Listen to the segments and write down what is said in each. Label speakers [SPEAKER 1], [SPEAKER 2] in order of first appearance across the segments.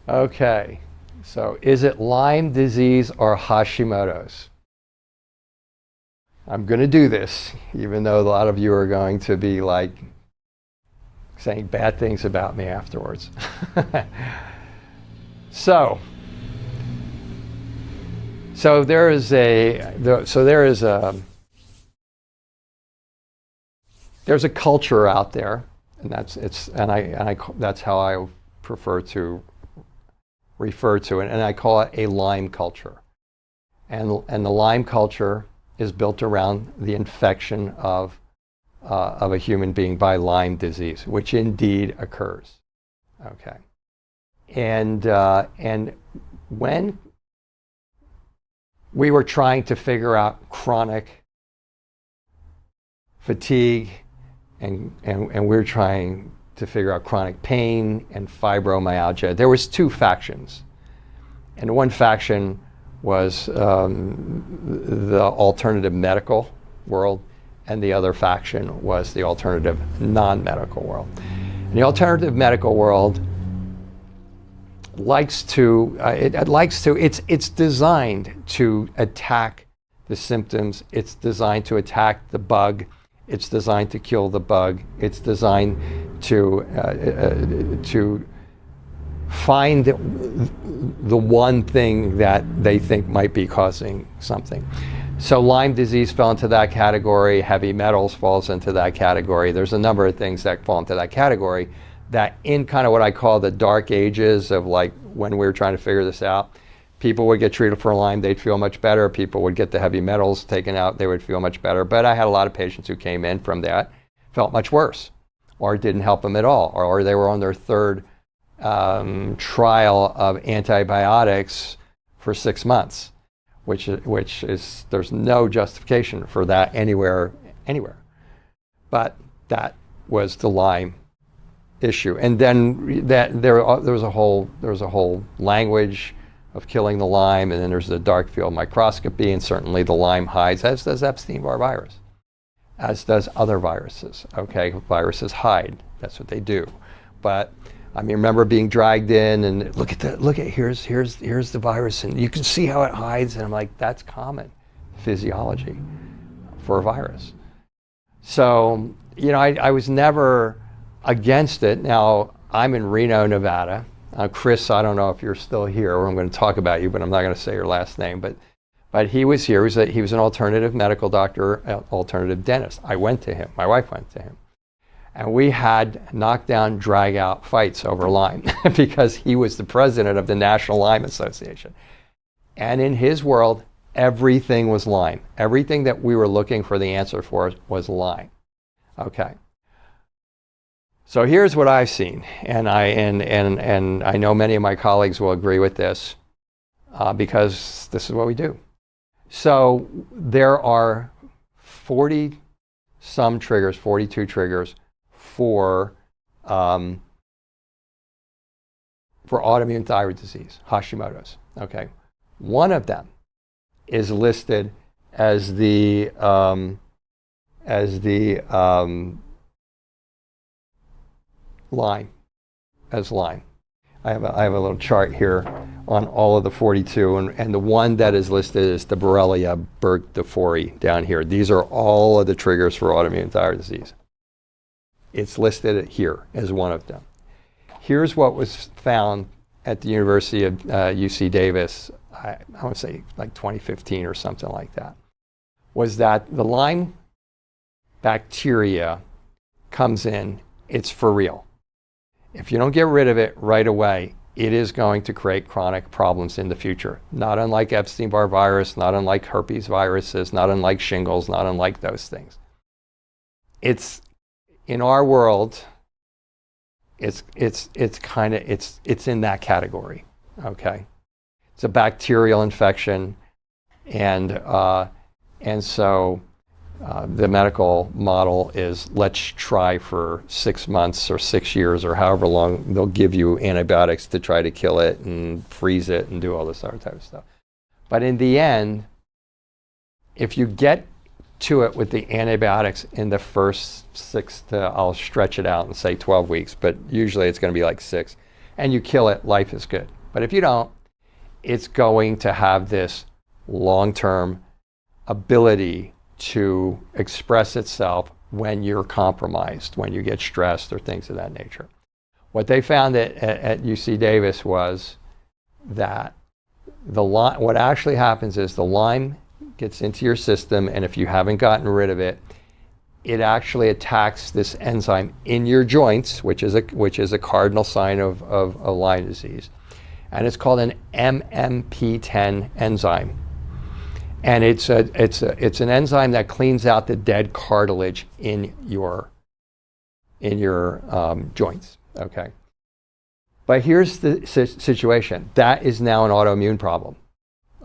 [SPEAKER 1] Okay, so is it Lyme disease or Hashimoto's? I'm going to do this, even though a lot of you are going to be like saying bad things about me afterwards. So there is there's a culture out there, and that's how I prefer to refer to it, and I call it a Lyme culture. And the Lyme culture is built around the infection of a human being by Lyme disease, which indeed occurs. Okay, and when we were trying to figure out chronic fatigue, and we were trying to figure out chronic pain and fibromyalgia, there was two factions, and one faction was the alternative medical world, and the other faction was the alternative non-medical world. And the alternative medical world it's designed to attack the symptoms, it's designed to attack the bug, it's designed to kill the bug, it's designed to find the one thing that they think might be causing something. So Lyme disease fell into that category, heavy metals falls into that category. There's a number of things that fall into that category that in kind of what I call the dark ages of like when we were trying to figure this out, people would get treated for Lyme, they'd feel much better. People would get the heavy metals taken out, they would feel much better. But I had a lot of patients who came in from that, felt much worse, or it didn't help them at all, or they were on their third trial of antibiotics for 6 months, which is there's no justification for that anywhere. But that was the Lyme issue, and then there was a whole language of killing the Lyme, and then there's the dark field microscopy, and certainly the Lyme hides, as does Epstein-Barr virus, as does other viruses. Okay, viruses hide. That's what they do. But I mean, remember being dragged in and look at here's the virus, and you can see how it hides, and I'm like, that's common physiology for a virus. So I was never against it. Now I'm in Reno, Nevada. Chris, I don't know if you're still here, or I'm going to talk about you, but I'm not going to say your last name. But he was here. He was an alternative medical doctor, alternative dentist. I went to him. My wife went to him. And we had knockdown, drag-out fights over Lyme because he was the president of the National Lyme Association. And in his world, everything was Lyme. Everything that we were looking for the answer for was Lyme. Okay. So here's what I've seen, and I know many of my colleagues will agree with this because this is what we do. So there are 40-some triggers, 42 triggers for autoimmune thyroid disease, Hashimoto's. Okay, one of them is listed as the Lyme, as Lyme. I have a little chart here on all of the 42, and the one that is listed is the Borrelia burgdorferi down here. These are all of the triggers for autoimmune thyroid disease. It's listed here as one of them. Here's what was found at the University of UC Davis, I want to say like 2015 or something like that, was that the Lyme bacteria comes in, it's for real. If you don't get rid of it right away, it is going to create chronic problems in the future. Not unlike Epstein-Barr virus, not unlike herpes viruses, not unlike shingles, not unlike those things. It's in our world, it's in that category. Okay, it's a bacterial infection, and so the medical model is let's try for 6 months or 6 years or however long they'll give you antibiotics to try to kill it and freeze it and do all this other type of stuff. But in the end, if you get to it with the antibiotics in the first I'll stretch it out and say 12 weeks, but usually it's going to be like 6, and you kill it, life is good. But if you don't, it's going to have this long-term ability to express itself when you're compromised, when you get stressed or things of that nature. What they found at UC Davis was that what actually happens is the Lyme gets into your system, and if you haven't gotten rid of it, it actually attacks this enzyme in your joints, which is a cardinal sign of Lyme disease. And it's called an MMP10 enzyme. And it's an enzyme that cleans out the dead cartilage in your joints. Okay. But here's the situation. That is now an autoimmune problem.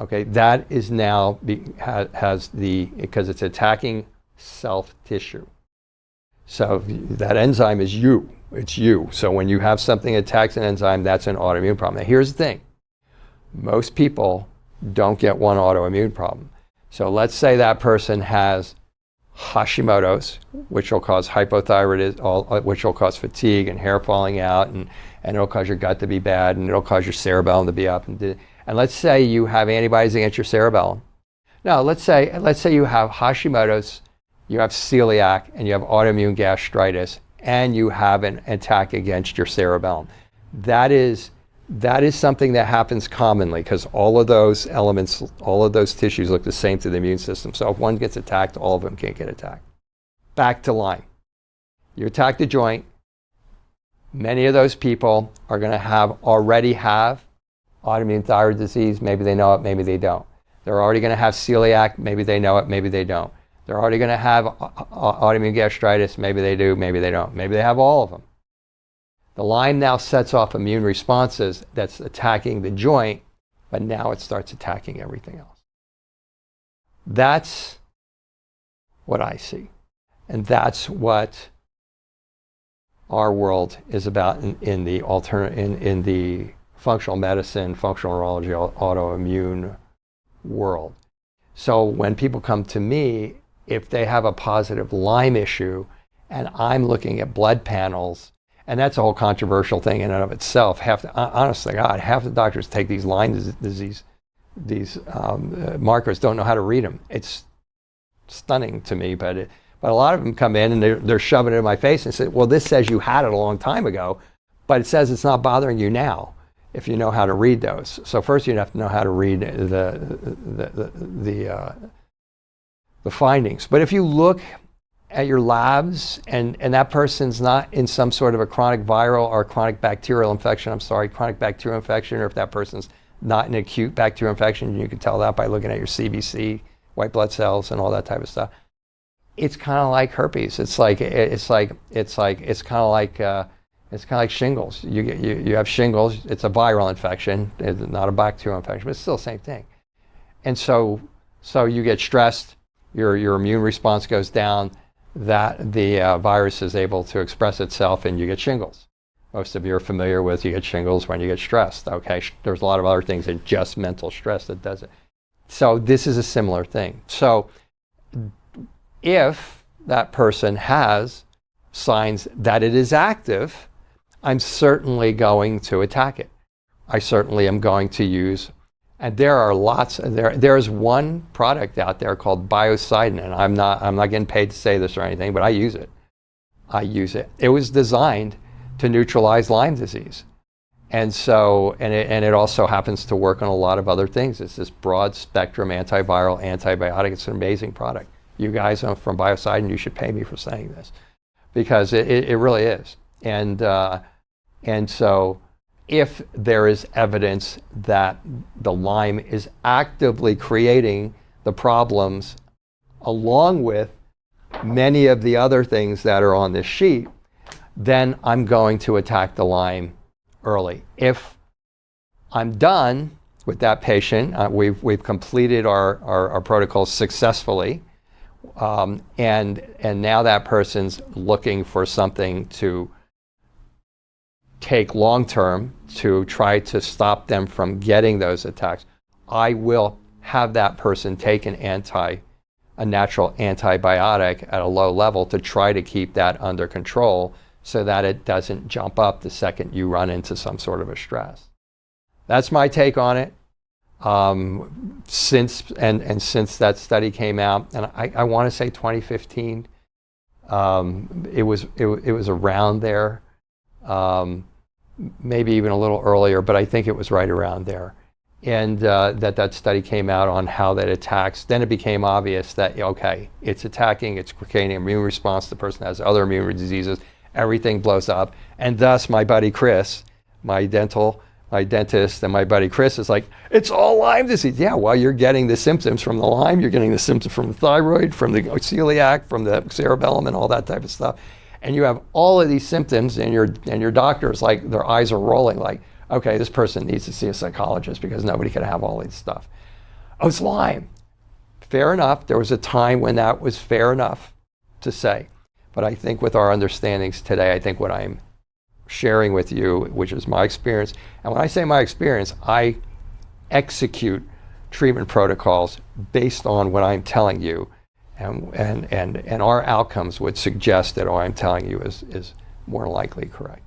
[SPEAKER 1] Okay. That is now because it's attacking self tissue. So that enzyme is you. It's you. So when you have something that attacks an enzyme, that's an autoimmune problem. Now here's the thing. Most people don't get one autoimmune problem. So let's say that person has Hashimoto's, which will cause hypothyroidism, which will cause fatigue and hair falling out, and it'll cause your gut to be bad, and it'll cause your cerebellum to be up. And let's say you have antibodies against your cerebellum. Now let's say you have Hashimoto's, you have celiac, and you have autoimmune gastritis, and you have an attack against your cerebellum. That is something that happens commonly because all of those elements, all of those tissues look the same to the immune system. So if one gets attacked, all of them can't get attacked. Back to Lyme. You attack the joint. Many of those people are going to already have autoimmune thyroid disease. Maybe they know it, maybe they don't. They're already going to have celiac. Maybe they know it, maybe they don't. They're already going to have autoimmune gastritis. Maybe they do, maybe they don't. Maybe they have all of them. The Lyme now sets off immune responses that's attacking the joint, but now it starts attacking everything else. That's what I see. And that's what our world is about in the functional medicine, functional neurology, autoimmune world. So when people come to me, if they have a positive Lyme issue and I'm looking at blood panels, and that's a whole controversial thing in and of itself. Honestly, God, half the doctors take these Lyme disease, these markers, don't know how to read them. It's stunning to me, but a lot of them come in and they're shoving it in my face and say, well, this says you had it a long time ago, but it says it's not bothering you now if you know how to read those. So first you'd have to know how to read the findings. But if you look at your labs and that person's not in some sort of a chronic viral or chronic bacterial infection, chronic bacterial infection, or if that person's not an acute bacterial infection, you can tell that by looking at your CBC, white blood cells, and all that type of stuff. It's kind of like herpes. It's kind of like shingles. You have shingles. It's a viral infection. It's not a bacterial infection, but it's still the same thing. And so you get stressed. Your immune response goes down. That the virus is able to express itself, and you get shingles. Most of you are familiar with you get shingles when you get stressed. Okay, there's a lot of other things than just mental stress that does it. So this is a similar thing. So if that person has signs that it is active, I'm certainly going to attack it. I certainly am going to use. And there are lots. There's one product out there called biocidin, and I'm not getting paid to say this or anything, but I use it. It was designed to neutralize Lyme disease, and it also happens to work on a lot of other things. It's this broad spectrum antiviral, antibiotic. It's an amazing product. You guys from Biocidin, you should pay me for saying this, because it really is. And so, if there is evidence that the Lyme is actively creating the problems along with many of the other things that are on this sheet, then I'm going to attack the Lyme early. If I'm done with that patient, we've completed our protocol successfully, and now that person's looking for something to take long-term to try to stop them from getting those attacks, I will have that person take a natural antibiotic at a low level to try to keep that under control so that it doesn't jump up the second you run into some sort of a stress. that's my take on it. Since that study came out, and I want to say 2015, it was around there, maybe even a little earlier, but I think it was right around there. And that study came out on how that attacks. Then it became obvious that, okay, it's attacking, it's creating an immune response. The person has other immune diseases. Everything blows up. And thus, my buddy Chris, my dentist, and my buddy Chris is like, it's all Lyme disease. Yeah, well, you're getting the symptoms from the Lyme, you're getting the symptoms from the thyroid, from the celiac, from the cerebellum, and all that type of stuff. And you have all of these symptoms, and your doctor is like, their eyes are rolling like, okay, this person needs to see a psychologist because nobody can have all this stuff. Oh, it's Lyme. Fair enough. There was a time when that was fair enough to say. But I think with our understandings today, I think what I'm sharing with you, which is my experience, and when I say my experience, I execute treatment protocols based on what I'm telling you, and our outcomes would suggest that what I'm telling you is more likely correct.